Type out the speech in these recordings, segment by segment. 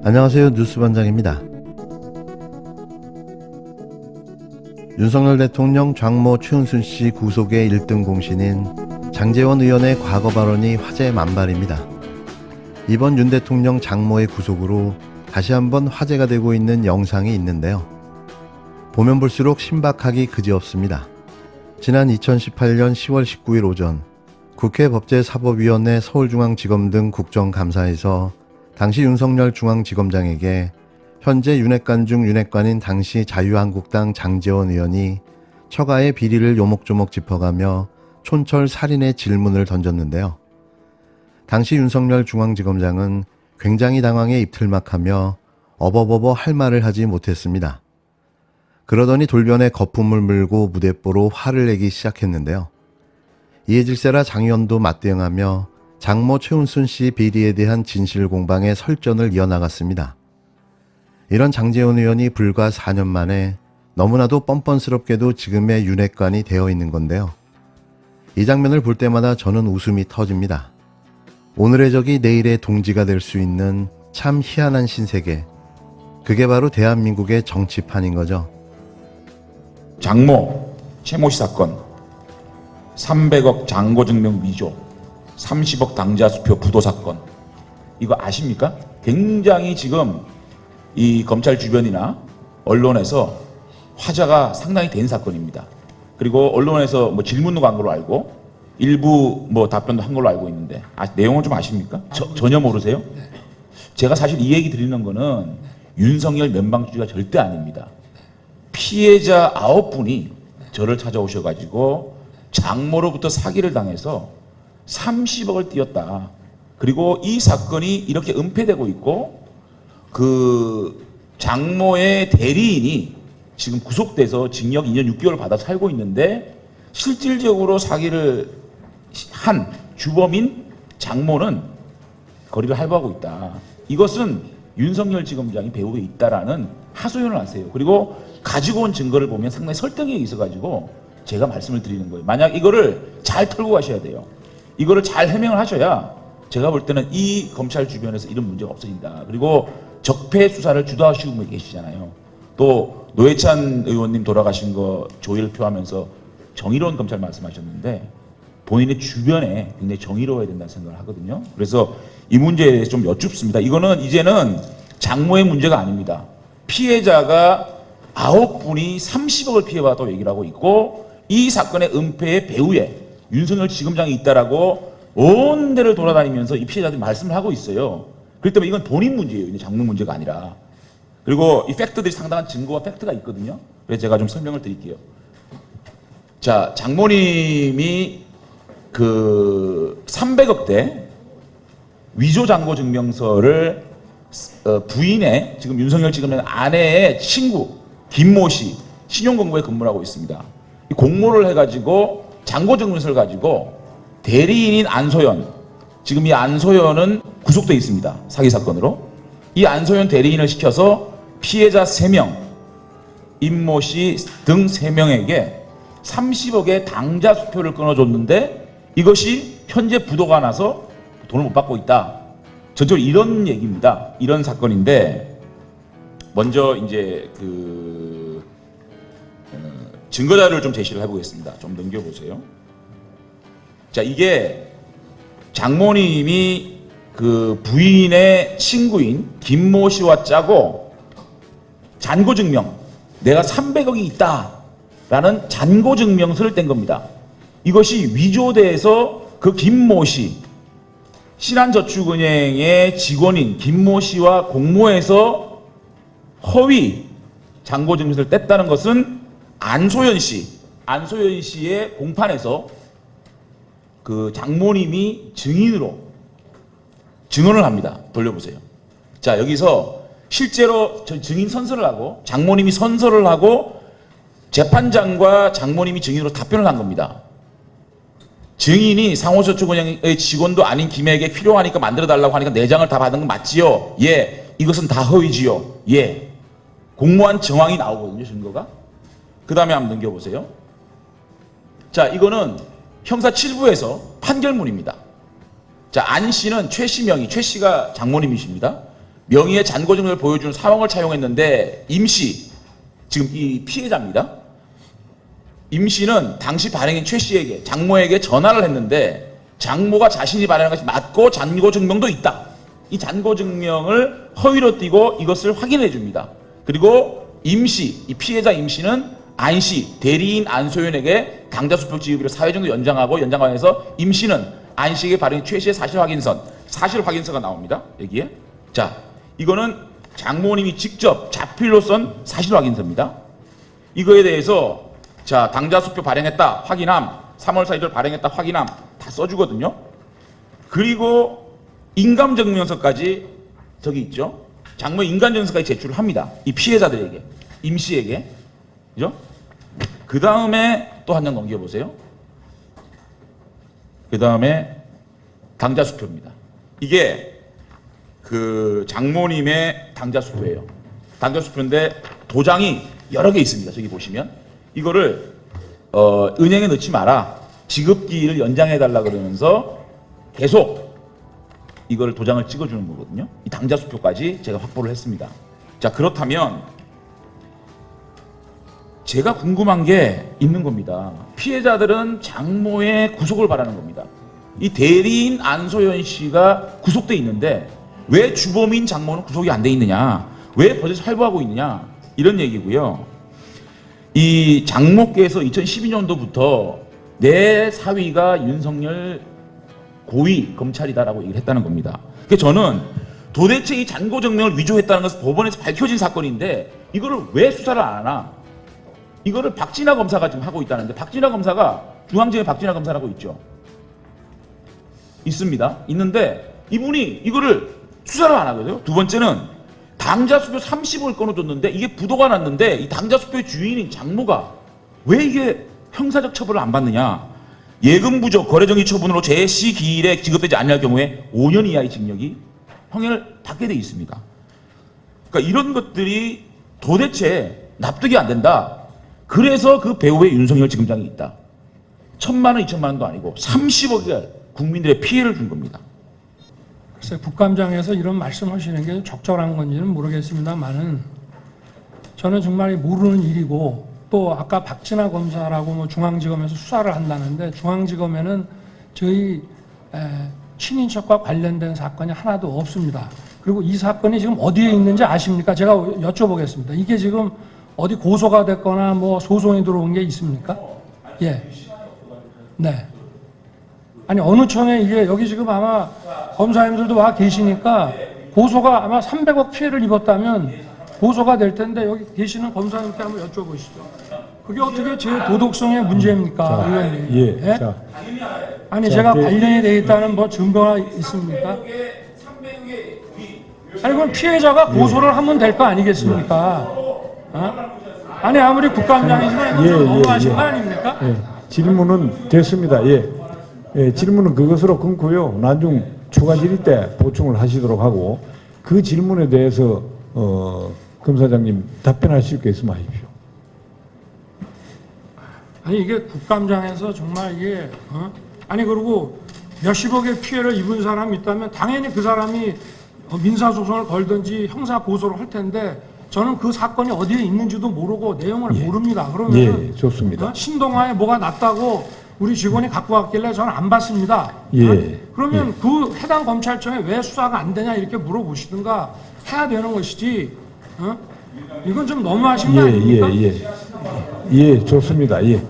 안녕하세요. 뉴스반장입니다. 윤석열 대통령 장모 최은순 씨 구속의 1등 공신인 장제원 의원의 과거 발언이 화제 만발입니다. 이번 윤 대통령 장모의 구속으로 다시 한번 화제가 되고 있는 영상이 있는데요. 보면 볼수록 신박하기 그지없습니다. 지난 2018년 10월 19일 오전 국회 법제사법위원회 서울중앙지검 등 국정감사에서 당시 윤석열 중앙지검장에게 현재 윤핵관 중 윤핵관인 당시 자유한국당 장제원 의원이 처가의 비리를 요목조목 짚어가며 촌철 살인의 질문을 던졌는데요. 당시 윤석열 중앙지검장은 굉장히 당황해 입틀막하며 어버버버 할 말을 하지 못했습니다. 그러더니 돌변에 거품을 물고 무대뽀로 화를 내기 시작했는데요. 이에 질세라 장 의원도 맞대응하며 장모 최은순 씨 비리에 대한 진실 공방의 설전을 이어나갔습니다. 이런 장제원 의원이 불과 4년 만에 너무나도 뻔뻔스럽게도 지금의 윤핵관이 되어 있는 건데요. 이 장면을 볼 때마다 저는 웃음이 터집니다. 오늘의 적이 내일의 동지가 될 수 있는 참 희한한 신세계. 그게 바로 대한민국의 정치판인 거죠. 장모 최모 씨 사건, 300억 잔고증명 위조, 30억 당자수표 부도 사건, 이거 아십니까? 굉장히 지금 이 검찰 주변이나 언론에서 화제가 상당히 된 사건입니다. 그리고 언론에서 뭐 질문도 간 걸로 알고 일부 뭐 답변도 한 걸로 알고 있는데 내용을 좀 아십니까? 전혀 모르세요? 제가 사실 이 얘기 드리는 거는 윤석열 면방주의가 절대 아닙니다. 피해자 9분이 저를 찾아오셔가지고 장모로부터 사기를 당해서 30억을 띄었다. 그리고 이 사건이 이렇게 은폐되고 있고 그 장모의 대리인이 지금 구속돼서 징역 2년 6개월을 받아 살고 있는데 실질적으로 사기를 한 주범인 장모는 거리를 할부하고 있다. 이것은 윤석열 지검장이 배후에 있다라는 하소연을 하세요. 그리고 가지고 온 증거를 보면 상당히 설득력이 있어가지고 제가 말씀을 드리는 거예요. 만약 이거를 잘 털고 가셔야 돼요. 이거를 잘 해명을 하셔야 제가 볼 때는 이 검찰 주변에서 이런 문제가 없어진다. 그리고 적폐 수사를 주도하시고 계시잖아요. 또 노회찬 의원님 돌아가신 거 조의를 표하면서 정의로운 검찰 말씀하셨는데 본인의 주변에 굉장히 정의로워야 된다는 생각을 하거든요. 그래서 이 문제에 대해서 좀 여쭙습니다. 이거는 이제는 장모의 문제가 아닙니다. 피해자가 9분이 30억을 피해받았다고 얘기를 하고 있고 이 사건의 은폐의 배후에 윤석열 지검장이 있다라고 온 데를 돌아다니면서 이 피해자들이 말씀을 하고 있어요. 그렇기 때문에 이건 본인 문제예요. 이제 장모 문제가 아니라. 그리고 이 팩트들이 상당한 증거와 팩트가 있거든요. 그래서 제가 좀 설명을 드릴게요. 자, 장모님이 그 300억대 위조 잔고 증명서를 부인의 지금 윤석열 지검장 아내의 친구 김모 씨 신용공고에 근무를 하고 있습니다. 이 공모를 해가지고 잔고 증명서를 가지고 대리인인 안소연, 지금 이 안소연은 구속돼 있습니다. 사기 사건으로. 이 안소연 대리인을 시켜서 피해자 3명, 임모 씨 등 3명에게 30억의 당자 수표를 끊어줬는데 이것이 현재 부도가 나서 돈을 못 받고 있다. 전적으로 이런 얘기입니다. 이런 사건인데 먼저 이제 증거 자료를 좀 제시를 해보겠습니다. 좀 넘겨보세요. 자, 이게 장모님이 그 부인의 친구인 김모 씨와 짜고 잔고 증명, 내가 300억이 있다라는 잔고 증명서를 뗀 겁니다. 이것이 위조돼서 그 김모 씨, 신한저축은행의 직원인 김모 씨와 공모해서 허위 잔고 증명서를 뗐다는 것은 안소연 씨의 공판에서 그 장모님이 증언을 합니다. 돌려보세요. 자, 여기서 실제로 증인 선서를 하고 장모님이 선서를 하고 재판장과 장모님이 증인으로 답변을 한 겁니다. 증인이 상호저축은행의 직원도 아닌 김에게 필요하니까 만들어달라고 하니까 내장을 다 받은 건 맞지요? 예. 이것은 다 허위지요? 예. 공모한 정황이 나오거든요, 증거가. 그 다음에 한번 넘겨보세요. 자, 이거는 형사 7부에서 판결문입니다. 자, 안 씨는 최 씨가 장모님이십니다. 명의의 잔고 증명을 보여주는 사원을 차용했는데 임 씨, 지금 이 피해자입니다. 임 씨는 당시 발행인 최 씨에게, 장모에게 전화를 했는데 장모가 자신이 발행한 것이 맞고 잔고 증명도 있다. 이 잔고 증명을 허위로 띄고 이것을 확인해 줍니다. 그리고 임 씨, 이 피해자 임 씨는 안 씨, 대리인 안소연에게 당자수표 지급일을 4회 정도 연장하면서 임 씨는 안 씨에게 발행인 최 씨의 사실 확인서가 나옵니다. 여기에. 자, 이거는 장모님이 직접 자필로 쓴 사실 확인서입니다. 이거에 대해서 자, 당자수표 발행했다 확인함, 3월 4일을 발행했다 확인함 다 써주거든요. 그리고 인감증명서까지 저기 있죠. 장모 인감증명서까지 제출을 합니다. 이 피해자들에게, 임 씨에게. 그죠? 그 다음에 또 한 장 넘겨보세요. 그 다음에 당자수표입니다. 이게 그 장모님의 당자수표예요. 당자수표인데 도장이 여러 개 있습니다. 저기 보시면 이거를 은행에 넣지 마라, 지급기일을 연장해달라 그러면서 계속 이거를 도장을 찍어주는 거거든요. 이 당자수표까지 제가 확보를 했습니다. 자, 그렇다면 제가 궁금한 게 있는 겁니다. 피해자들은 장모의 구속을 바라는 겁니다. 이 대리인 안소연 씨가 구속돼 있는데 왜 주범인 장모는 구속이 안 돼 있느냐, 왜 버젓이 활보하고 있느냐, 이런 얘기고요. 이 장모께서 2012년도부터 내 사위가 윤석열 고위 검찰이다라고 얘기를 했다는 겁니다. 그러니까 저는 도대체 이 잔고 증명을 위조했다는 것은 법원에서 밝혀진 사건인데 이거를 왜 수사를 안 하나? 이거를 박진아 검사가 지금 하고 있다는데, 박진아 검사가 중앙지검의 박진아 검사라고 있죠. 있습니다. 있는데 이분이 이거를 수사를 안 하거든요. 두 번째는 당자수표 30억을 끊어줬는데 이게 부도가 났는데 이 당자수표의 주인인 장모가 왜 이게 형사적 처벌을 안 받느냐. 예금 부족 거래정지 처분으로 제시 기일에 지급되지 않을 경우에 5년 이하의 징역이 형을 받게 돼 있습니다. 그러니까 이런 것들이 도대체 납득이 안 된다. 그래서 그 배우의 윤석열 지검장이 있다. 1,000만 원, 2,000만 원도 아니고 30억을 국민들의 피해를 준 겁니다. 글쎄, 국감장에서 이런 말씀하시는 게 적절한 건지는 모르겠습니다만은 저는 정말 모르는 일이고, 또 아까 박진아 검사라고 뭐 중앙지검에서 수사를 한다는데 중앙지검에는 저희 친인척과 관련된 사건이 하나도 없습니다. 그리고 이 사건이 지금 어디에 있는지 아십니까? 제가 여쭤보겠습니다. 이게 지금 어디 고소가 됐거나 뭐 소송이 들어온 게 있습니까? 예. 네. 아니, 어느 청에 이게 여기 지금 아마 검사님들도 와 계시니까 고소가 아마 300억 피해를 입었다면 고소가 될 텐데 여기 계시는 검사님께 한번 여쭤보시죠. 그게 어떻게 제 도덕성의 문제입니까, 의원님? 예. 예? 자, 아니, 자, 제가 네. 관련이 돼 있다는 뭐 증거가 있습니까? 아니, 그럼 피해자가 고소를 하면 될 거 아니겠습니까? 어? 아니, 아무리 국감장이지만 이건 좀 너무하신 거 아닙니까? 예. 질문은 됐습니다. 예. 예, 질문은 그것으로 끊고요. 나중 추가 질의 때 보충을 하시도록 하고, 그 질문에 대해서 검사장님 답변하실 게 있으면 하십시오. 아니, 이게 국감장에서 정말 이게 아니, 그리고 몇십억의 피해를 입은 사람이 있다면 당연히 그 사람이 민사소송을 걸든지 형사 고소를 할 텐데 저는 그 사건이 어디에 있는지도 모르고 내용을 모릅니다. 그러면 예, 좋습니다. 신동아에 뭐가 났다고 우리 직원이 갖고 왔길래 저는 안 받습니다. 예. 그러면 그 해당 검찰청에 왜 수사가 안 되냐 이렇게 물어보시든가 해야 되는 것이지. 이건 좀 너무하신 거 아닙니까? 예, 좋습니다. 예.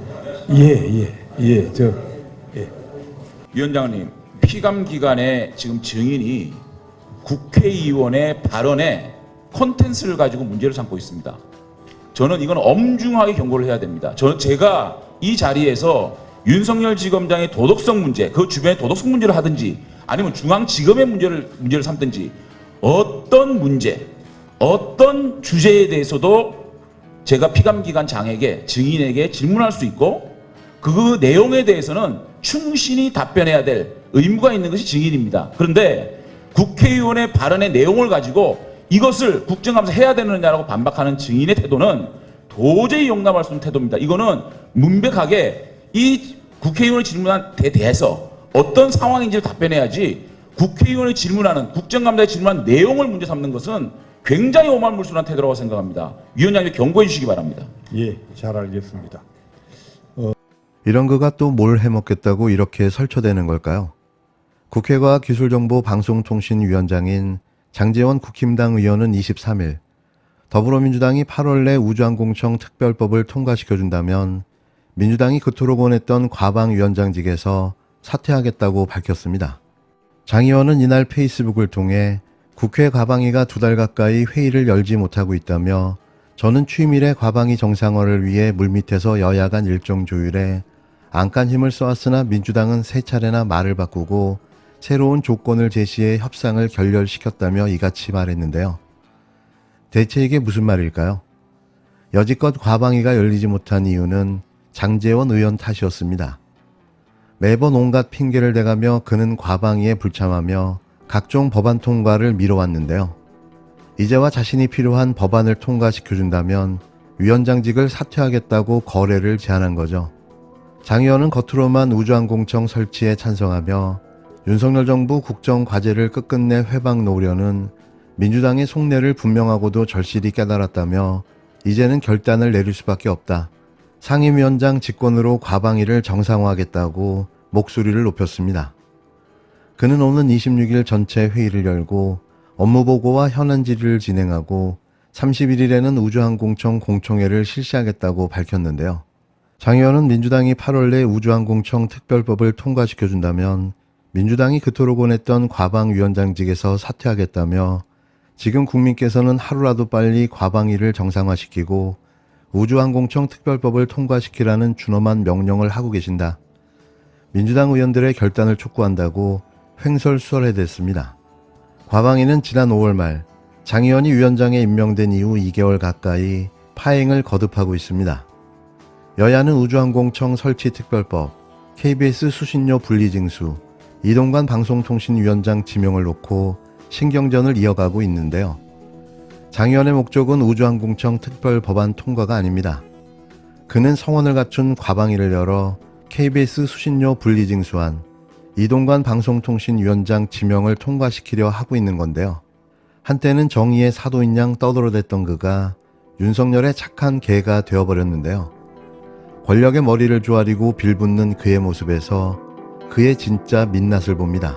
위원장님, 피감 기관의 지금 증인이 국회의원의 발언에 콘텐츠를 가지고 문제를 삼고 있습니다. 저는 이건 엄중하게 경고를 해야 됩니다. 제가 이 자리에서 윤석열 지검장의 도덕성 문제, 그 주변에 도덕성 문제를 하든지 아니면 중앙지검의 문제를 삼든지 어떤 문제, 어떤 주제에 대해서도 제가 피감기관 장에게, 증인에게 질문할 수 있고 그 내용에 대해서는 충실히 답변해야 될 의무가 있는 것이 증인입니다. 그런데 국회의원의 발언의 내용을 가지고 이것을 국정감사 해야 되느냐라고 반박하는 증인의 태도는 도저히 용납할 수 없는 태도입니다. 이거는 문백하게 이 국회의원이 질문한 데 대해서 어떤 상황인지를 답변해야지 국회의원이 질문하는 국정감사에 질문한 내용을 문제 삼는 것은 굉장히 오만물순한 태도라고 생각합니다. 위원장님 경고해 주시기 바랍니다. 예, 잘 알겠습니다. 이런 그가 또 뭘 해먹겠다고 이렇게 설쳐대는 걸까요? 국회과학기술정보방송통신위원장인 장제원 국힘당 의원은 23일 더불어민주당이 8월 내 우주항공청 특별법을 통과시켜준다면 민주당이 그토록 원했던 과방위원장직에서 사퇴하겠다고 밝혔습니다. 장 의원은 이날 페이스북을 통해 국회 과방위가 2달 가까이 회의를 열지 못하고 있다며 저는 취임 이래 과방위 정상화를 위해 물밑에서 여야 간 일정 조율에 안간 힘을 써왔으나 민주당은 3차례나 말을 바꾸고 새로운 조건을 제시해 협상을 결렬시켰다며 이같이 말했는데요. 대체 이게 무슨 말일까요? 여지껏 과방위가 열리지 못한 이유는 장제원 의원 탓이었습니다. 매번 온갖 핑계를 대가며 그는 과방위에 불참하며 각종 법안 통과를 미뤄왔는데요. 이제와 자신이 필요한 법안을 통과시켜준다면 위원장직을 사퇴하겠다고 거래를 제안한 거죠. 장 의원은 겉으로만 우주항공청 설치에 찬성하며 윤석열 정부 국정과제를 끝끝내 회방 놓으려는 민주당의 속내를 분명하고도 절실히 깨달았다며 이제는 결단을 내릴 수밖에 없다. 상임위원장 직권으로 과방위를 정상화하겠다고 목소리를 높였습니다. 그는 오는 26일 전체 회의를 열고 업무보고와 현안 질의를 진행하고 31일에는 우주항공청 공청회를 실시하겠다고 밝혔는데요. 장 의원은 민주당이 8월 내 우주항공청 특별법을 통과시켜준다면 민주당이 그토록 원했던 과방위원장직에서 사퇴하겠다며 지금 국민께서는 하루라도 빨리 과방위를 정상화시키고 우주항공청 특별법을 통과시키라는 준엄한 명령을 하고 계신다. 민주당 의원들의 결단을 촉구한다고 횡설수설해댔습니다. 과방위는 지난 5월 말 장 의원이 위원장에 임명된 이후 2개월 가까이 파행을 거듭하고 있습니다. 여야는 우주항공청 설치 특별법, KBS 수신료 분리징수, 이동관 방송통신위원장 지명을 놓고 신경전을 이어가고 있는데요. 장 의원의 목적은 우주항공청 특별법안 통과가 아닙니다. 그는 성원을 갖춘 과방위를 열어 KBS 수신료 분리징수안, 이동관 방송통신위원장 지명을 통과시키려 하고 있는 건데요. 한때는 정의의 사도인 양 떠들어댔던 그가 윤석열의 착한 개가 되어버렸는데요. 권력의 머리를 조아리고 빌붙는 그의 모습에서 그의 진짜 민낯을 봅니다.